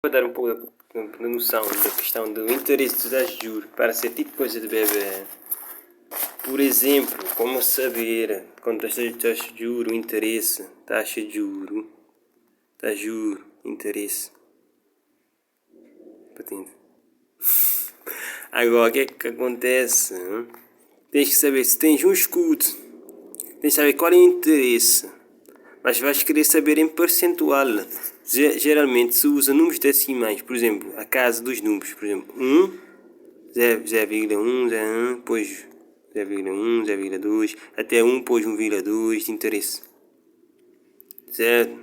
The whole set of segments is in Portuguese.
Para dar um pouco da noção da questão do interesse dos taxas de juros para ser tipo coisa de bebê. Por exemplo, como saber quanto a taxa de juros, interesse, taxa de juros, interesse. Patente. Agora, o que é que acontece? Tens que saber se tens um escudo, tens que saber qual é o interesse, mas vais querer saber em percentual. Geralmente se usa números decimais, por exemplo, a casa dos números, por exemplo, 1, 0,1, 0,1, depois 0,1, 0,2, até 1, depois 1,2 de interesse. Certo?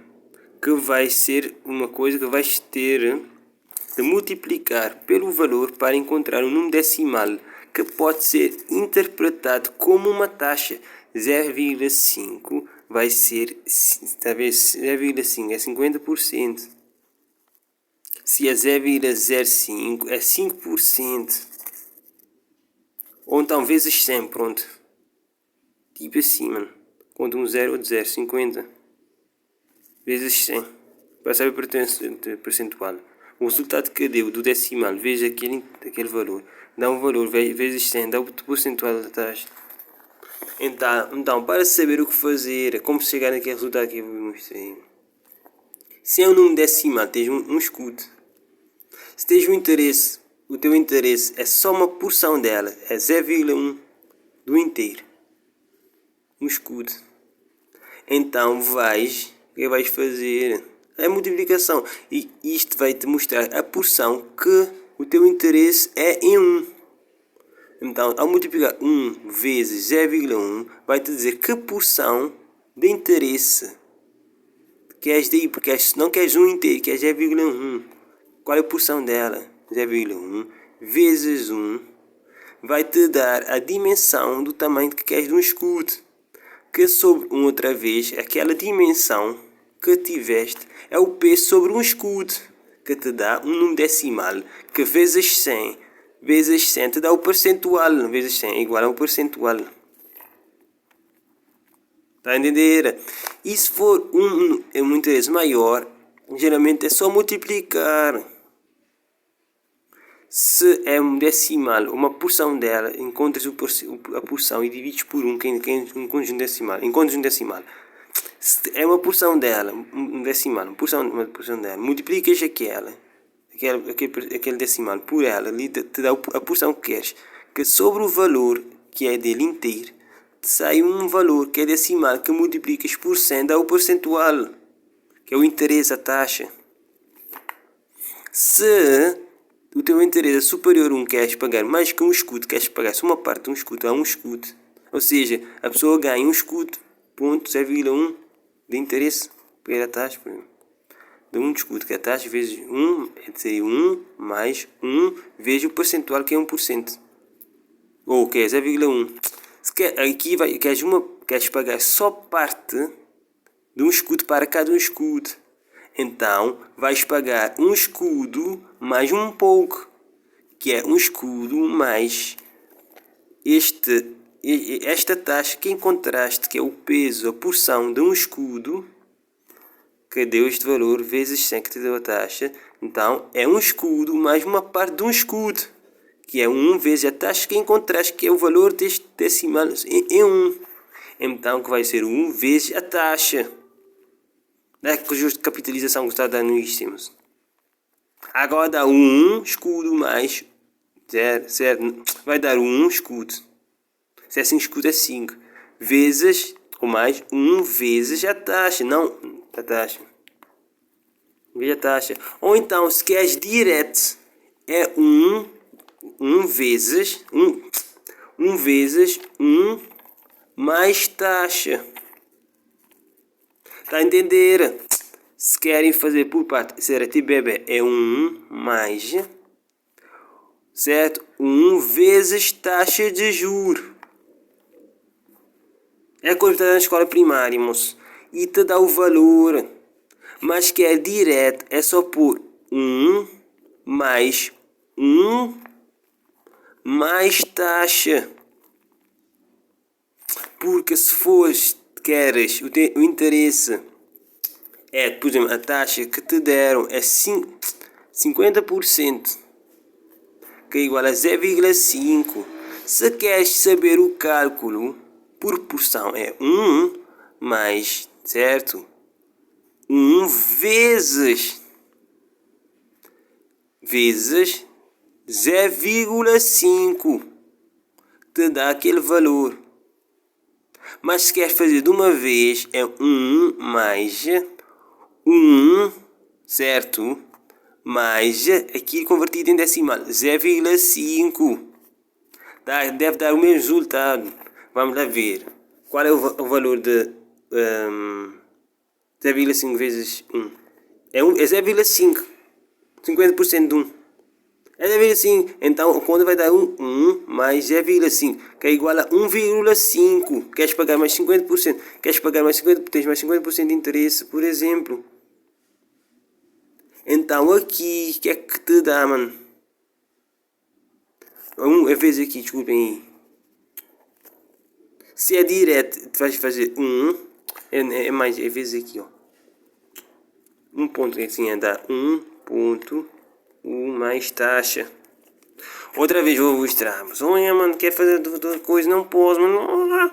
Que vai ser uma coisa que vais ter de multiplicar pelo valor para encontrar um número decimal que pode ser interpretado como uma taxa. 0,5 vai ser, talvez 0,5 é 50%. Se é 0,05 é 5%. Ou então vezes 100, pronto. Tipo assim, mano. Conta um 0 ou de 0, 50. Vezes 100. Para saber o percentual. O resultado que deu do decimal vezes aquele valor. Dá um valor vezes 100. Dá o percentual da taxa. Então, para saber o que fazer, como chegar naquele resultado que eu mostrei. Se é um número decimal, tens um escudo. Se tens um interesse, o teu interesse é só uma porção dela, é 0,1 do inteiro. Um escudo. Então o que vais fazer? É multiplicação. E isto vai te mostrar a porção que o teu interesse é em 1. Então, ao multiplicar 1 vezes 0,1, vai te dizer que porção de interesse queres daí, porque não queres 1 inteiro, queres 0,1. Qual é a porção dela? 0,1 vezes 1 vai te dar a dimensão do tamanho que queres de um escudo. Que sobre outra vez, aquela dimensão que tiveste é o peso sobre um escudo, que te dá um número decimal, que vezes 100 te dá o percentual, vezes 100 é igual ao percentual. Está a entender? E se for um interesse maior, geralmente é só multiplicar. Se é um decimal, uma porção dela, encontras a porção e divides por um conjunto decimal. Encontras um decimal. Se é uma porção dela, um decimal, uma porção dela, multiplicas aquele decimal por ela, ali te dá a porção que queres. Que sobre o valor que é dele inteiro, te sai um valor que é decimal, que multiplicas por 100, dá o percentual, que é o interesse, a taxa. Se o teu interesse é superior a 1, queres pagar mais que um escudo, queres pagar só uma parte de um escudo a um escudo, ou seja, a pessoa ganha um escudo, ponto 0,1 de interesse, para a taxa, por exemplo. De um escudo, que é a taxa vezes 1, seria 1 mais 1 vezes o percentual, que é 1%. Ou que é 0,1. Aqui queres pagar só parte de um escudo para cada um escudo. Então, vais pagar um escudo mais um pouco, que é um escudo mais esta taxa que encontraste, que é o peso, a porção de um escudo, que deu este valor, vezes 100 que te deu a taxa. Então, é um escudo mais uma parte de um escudo, que é 1 vezes a taxa que encontraste, que é o valor deste decimal em 1. Então, que vai ser 1 vezes a taxa. É que o justo de capitalização que está dando isto. Agora dá 1 escudo mais 0, vai dar 1 escudo. Se é 5 escudo é 5. Vezes, ou mais, 1 vezes a taxa. Não, a taxa. Veja a taxa. Ou então, se queres direto, é 1 vezes 1 vezes 1 mais taxa. Está a entender? Se querem fazer por parte, certo? Bebê é 1 mais, certo? 1 vezes taxa de juros. É a coisa que está na escola primária, moço. E te dá o valor. Mas que é direto, é só por 1 mais 1 mais taxa. Porque se queres o interesse é, por exemplo, a taxa que te deram é 5, 50%, que é igual a 0,5. Se queres saber o cálculo por porção, é 1 mais, certo? 1 vezes 0,5 te dá aquele valor. Mas se queres fazer de uma vez, é 1 mais 1, certo? Mais aqui convertido em decimal, 0,5. Deve dar o mesmo resultado. Vamos lá ver. Qual é o valor de 0,5 vezes 1? É 0,5. 50% de 1. É 0,5. Então, quando vai dar 1 mais 0,5, que é igual a 1,5. Queres pagar mais 50%? Queres pagar mais 50%? Tens mais 50% de interesse, por exemplo. Então, aqui, o que é que te dá, mano? Vezes aqui, desculpem aí. Se é direto, tu vais fazer 1. É mais, é vezes aqui, ó. 1 ponto, assim, é dar 1.1 mais taxa. Outra vez vou mostrar. Mas, olha, mano, quer fazer outra coisa? Não posso, mano.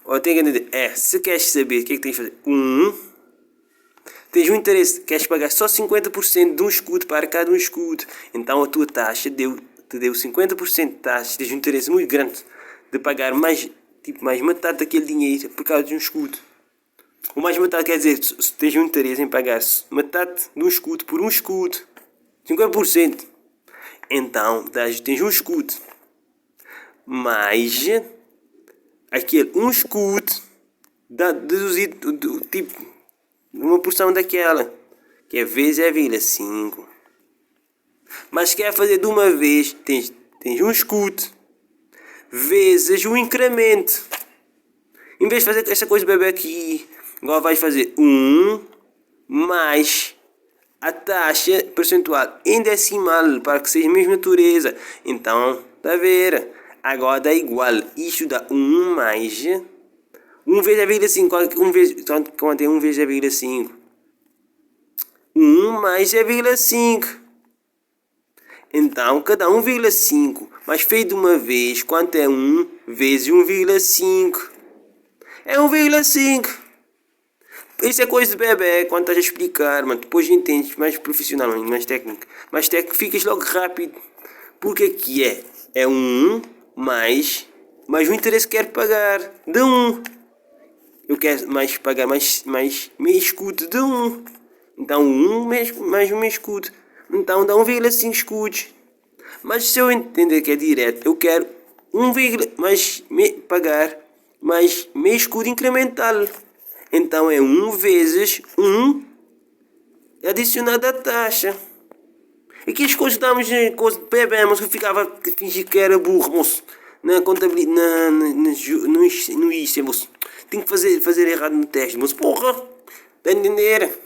Ó, tem que entender. Se queres saber o que é que tens de fazer? Tens um interesse, queres pagar só 50% de um escudo para cada um escudo. Então a tua taxa te deu 50% de taxa. Tens um interesse muito grande de pagar mais metade daquele dinheiro por causa de um escudo. Ou mais metade quer dizer, se tens um interesse em pagar metade de um escudo por um escudo. 50%. Então tens um escudo. Mais aquele um escudo deduzido uma porção daquela, que é vezes 0,5. Mas se quer fazer de uma vez, tens um escudo vezes um incremento. Em vez de fazer essa coisa bebê aqui, agora vais fazer 1 mais a taxa percentual em decimal para que seja a mesma natureza. Então, está a ver? Agora dá igual. Isto dá 1 mais 1 vezes 0,5. Quanto é 1 vezes 0,5? 1 mais 0,5. Então, cada 1,5. Mas feito de uma vez, quanto é 1 vezes 1,5? É 1,5. Isso é coisa de bebê, quando estás a explicar, mano. Depois entendes mais profissionalmente, mais técnico. Mais técnico, ficas logo rápido. Porque aqui é 1 mais o interesse que quero pagar de 1. Eu quero pagar mais meio escudo de 1. Então 1 mais um meio escudo. Então dá 1,5 escudos. Mas se eu entender que é direto, eu quero pagar mais meio escudo incremental. Então é 1 vezes 1 adicionado à taxa. Aqui as coisas damos coisa de bebê, mas eu ficava a fingir que era burro, moço. Na contabilidade, no ICE, moço. Tenho que fazer errado no teste, moço. Porra! Está a entender?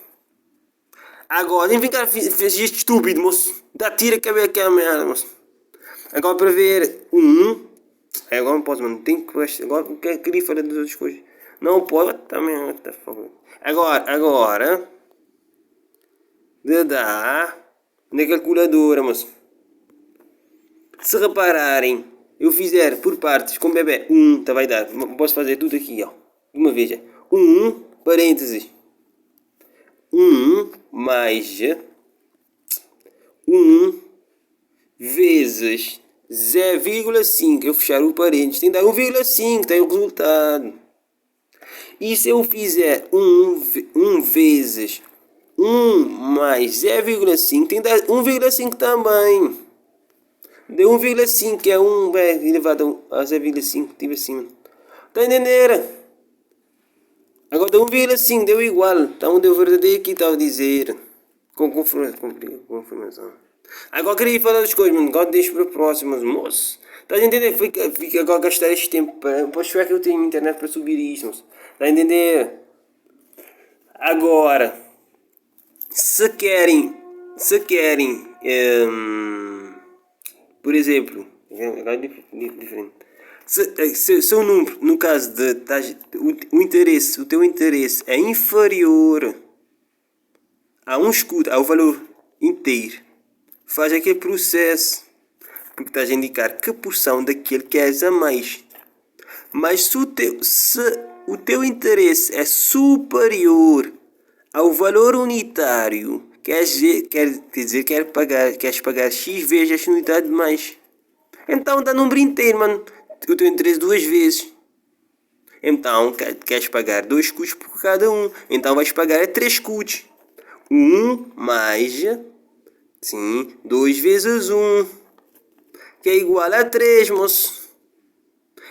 Agora, nem ficar fez isto estúpido, moço. Dá tira a cabeça aquela merda, moço. Agora para ver 1. Agora não posso, mano. Tenho que. Agora queria falar das outras coisas. Não pode. Também. Agora. De dar. Na calculadora, moço. Se repararem, eu fizer por partes com bebê 1, tá, vai dar. Posso fazer tudo aqui, ó. De uma vez. 1, parênteses. 1 mais 1 vezes 0,5. Eu fechar o parênteses, tem que dar 1,5, tem o resultado. E se eu fizer 1 vezes 1 mais 0,5, tem que dar 1,5 também. Deu 1,5, que é 1 elevado a 0,5, tipo assim. Tá entendendo? Agora deu 1,5, deu igual. Então deu verdadeiro aqui, estava a dizer. Com confirmação. Agora queria falar das coisas, mano. Agora deixo para próximas, moço. Estás a entender? Fica agora a gastar este tempo. Pois é que eu tenho internet para subir isto, moço. Está a entender? Agora, se querem, por exemplo, agora é diferente. Se o número, no caso de o teu interesse é inferior a um escudo, ao valor inteiro, faz aquele processo. Porque estás a indicar que porção daquele queres a mais. Mas se o teu interesse é superior ao valor unitário, queres pagar X vezes esta unidade de mais. Então dá número inteiro, mano. O teu interesse duas vezes. Então queres pagar 2 escudos por cada um. Então vais pagar 3 escudos. 1 mais, sim, 2 vezes 1, que é igual a 3, moço.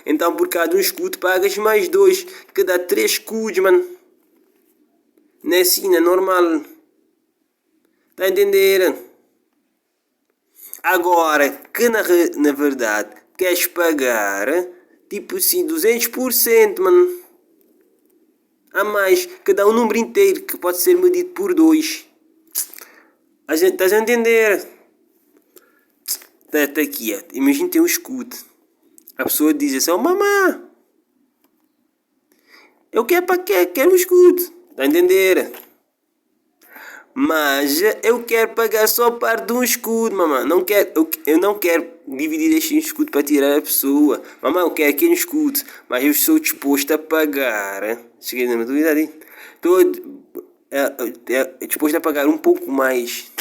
Então por cada um escudo pagas mais 2, que dá 3 escudos, mano. Não é assim, não é normal. Tá a entender? Agora, que na verdade queres pagar, tipo assim, 200%, mano. A mais, que dá um número inteiro que pode ser medido por 2. Estás a entender? Está quieto. Imagina ter um escudo. A pessoa diz assim: oh mamãe, eu quero um escudo. Está a entender? Mas eu quero pagar só parte de um escudo, mamãe. Eu não quero dividir este escudo para tirar a pessoa. Mamãe, eu quero aquele escudo, mas eu estou disposto a pagar. Cheguei na maturidade. Estou disposto a pagar um pouco mais.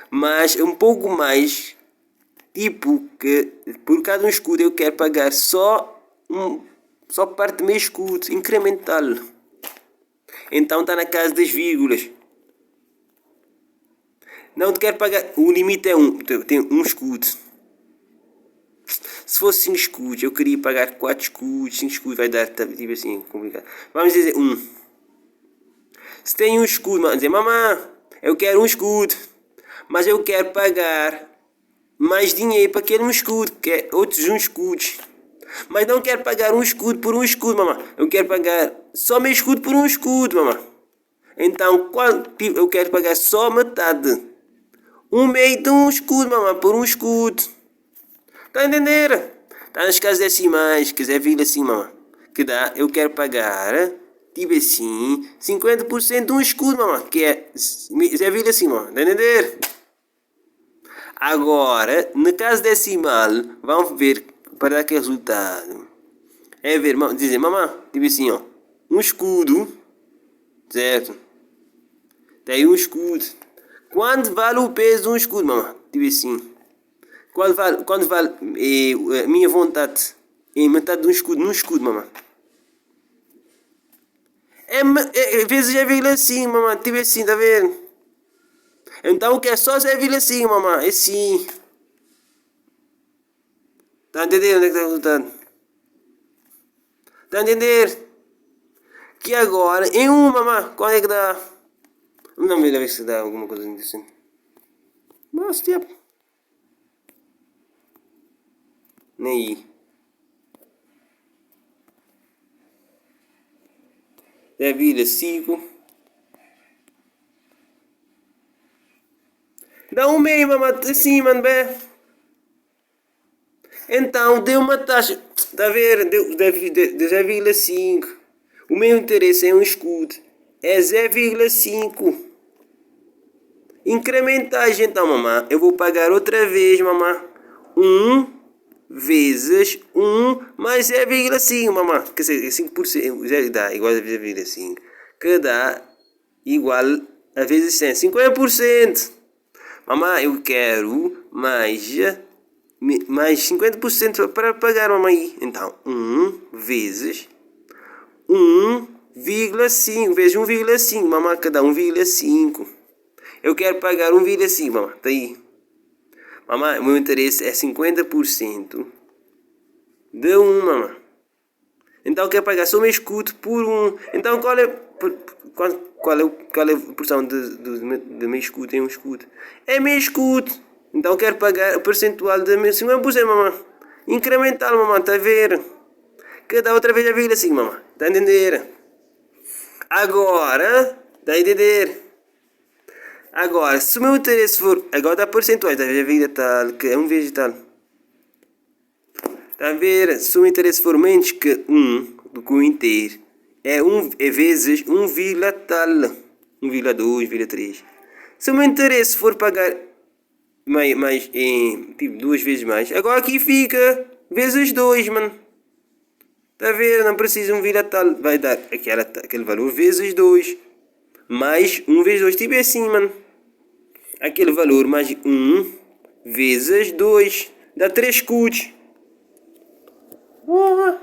Mas um pouco mais. Tipo, que por cada um escudo eu quero pagar só parte do meu escudo, incremental. Então está na casa das vírgulas. Não te quero pagar. O limite é tem um escudo. Se fosse 5 escudos, eu queria pagar 4 escudos. 5 escudos vai dar tipo assim, complicado. Vamos dizer 1. Se tem um escudo, vamos dizer: mamãe, eu quero um escudo, mas eu quero pagar mais dinheiro para aquele um escudo, que é outros um escudos. Mas não quero pagar um escudo por um escudo, mamãe. Eu quero pagar só meu escudo por um escudo, mamãe. Então, eu quero pagar só metade. Um meio de um escudo, mamãe, por um escudo. Está a entender? Está nas casas decimais, quiser vir assim, mamãe. Que dá, eu quero pagar, tipo assim, 50% de um escudo, mamãe. Que é, quiser vir assim, mamãe. Está a entender? Agora, na casa decimal, vamos ver para dar aquele resultado. É ver, dizer, mamãe, tipo assim, ó, um escudo, certo? Tem um escudo. Quanto vale o peso de um escudo, mamãe? Tipo assim. Quanto vale a minha vontade em metade de um escudo, num escudo, mamãe? Vezes é 0,5, mamãe, tipo assim, tá vendo? Então o que é só 0,5, mamãe? É sim. Tá a entender onde é que está o resultado? Tá a entender? Que agora, em um, mamãe, quando é que dá? Não me ver se dá alguma coisa assim. Mas, tipo. Nem aí. 0,5. Dá um meio, mamãe, assim, mano, bem. Então, deu uma taxa, está a ver, deu 0,5. O meu interesse é um escudo, é 0,5. Incrementais, então, mamãe, eu vou pagar outra vez, mamãe. 1 vezes 1 mais 0,5, mamãe. Quer dizer, 5%, dá igual a 0,5. Que dá igual a vezes 100, 50%. Mamãe, eu quero mais 50% para pagar, mamãe. Então, 1 vezes 1,5 vezes 1,5, mamãe, cada 1,5. Eu quero pagar 1,5, mamãe, tá aí. Mamãe, o meu interesse é 50% de 1, mamãe. Então eu quero pagar só o meu escudo por 1. Então qual é a porção de meu escudo em um escudo? É meu escudo. Então eu quero pagar o percentual de 50%, mamãe. Incremental, mamãe, está a ver? Cada outra vez a vírgula assim, mamãe. Está a entender? Agora, está a entender? Agora, se o meu interesse for... Agora dá percentuais, está a ver a vírgula tal, que é 1 vezes tal. Está a ver? Se o meu interesse for menos que 1 do que o inteiro, é vezes 1, tal. 1,2, 1,3. Se o meu interesse for pagar mais em tipo 2 vezes mais, agora aqui fica vezes 2, mano. Tá a ver? Não precisam vir a tal. Vai dar aquele valor vezes 2. Mais 1 vezes 2. Tipo assim, mano. Aquele valor mais 1 vezes 2. Dá 3 escudos. Porra.